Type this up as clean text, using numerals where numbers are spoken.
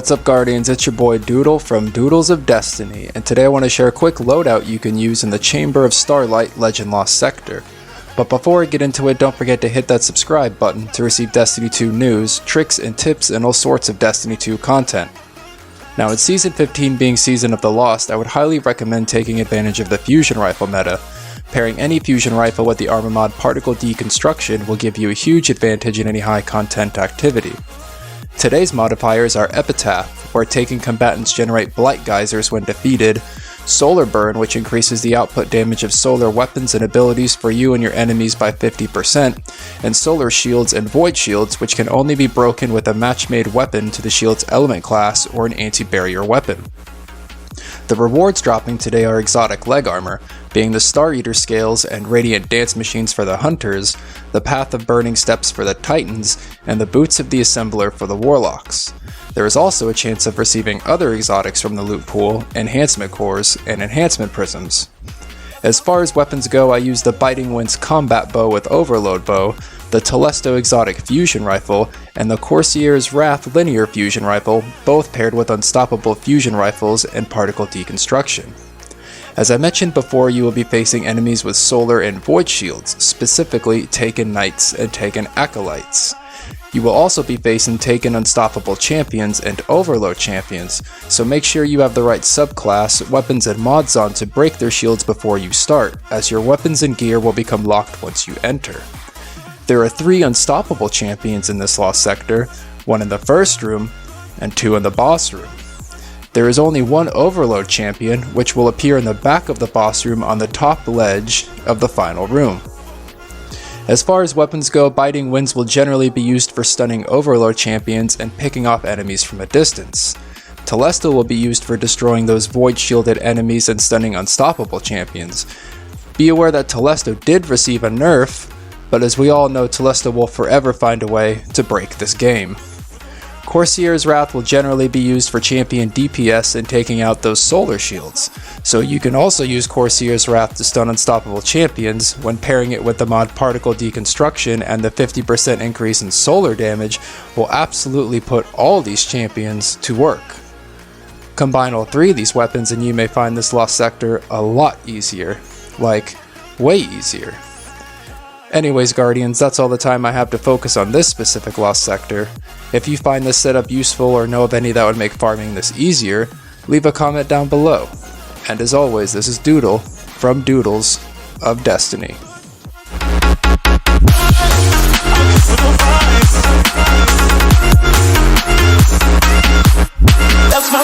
What's up, Guardians? It's your boy Doodle from Doodles of Destiny, and today I want to share a quick loadout you can use in the Chamber of Starlight Legend Lost Sector. But before I get into it, don't forget to hit that subscribe button to receive Destiny 2 news, tricks, and tips, and all sorts of Destiny 2 content. Now, with Season 15 being Season of the Lost, I would highly recommend taking advantage of the fusion rifle meta. Pairing any fusion rifle with the armor mod particle deconstruction will give you a huge advantage in any high content activity. Today's modifiers are Epitaph, where taking combatants generate blight geysers when defeated, solar burn, which increases the output damage of solar weapons and abilities for you and your enemies by 50%, and solar shields and void shields, which can only be broken with a match-made weapon to the shield's element class or an anti-barrier weapon. The rewards dropping today are exotic leg armor, being the Star Eater scales and radiant dance machines for the hunters, the Path of Burning steps for the titans, and the boots of the assembler for the warlocks. There is also a chance of receiving other exotics from the loot pool, enhancement cores, and enhancement prisms. As far as weapons go, I use the Biting Winds combat bow with overload bow, the Telesto exotic fusion rifle, and the Corsier's Wrath linear fusion rifle, both paired with unstoppable fusion rifles and particle deconstruction. As I mentioned before, you will be facing enemies with solar and void shields, specifically Taken Knights and Taken Acolytes. You will also be facing Taken Unstoppable Champions and Overload Champions, so make sure you have the right subclass, weapons, and mods on to break their shields before you start, as your weapons and gear will become locked once you enter. There are 3 Unstoppable Champions in this Lost Sector, 1 in the first room, and 2 in the boss room. There is only 1 Overload Champion, which will appear in the back of the boss room on the top ledge of the final room. As far as weapons go, Biting Winds will generally be used for stunning Overload Champions and picking off enemies from a distance. Telesto will be used for destroying those void shielded enemies and stunning Unstoppable Champions. Be aware that Telesto did receive a nerf, but as we all know, Telesto will forever find a way to break this game. Corsier's Wrath will generally be used for champion DPS and taking out those solar shields, so you can also use Corsier's Wrath to stun unstoppable champions when pairing it with the mod particle deconstruction, and the 50% increase in solar damage will absolutely put all these champions to work. Combine all 3 of these weapons and you may find this Lost Sector a lot easier, like way easier. Anyways, Guardians, that's all the time I have to focus on this specific Lost Sector. If you find this setup useful or know of any that would make farming this easier, leave a comment down below. And as always, this is Doodle from Doodles of Destiny. That's my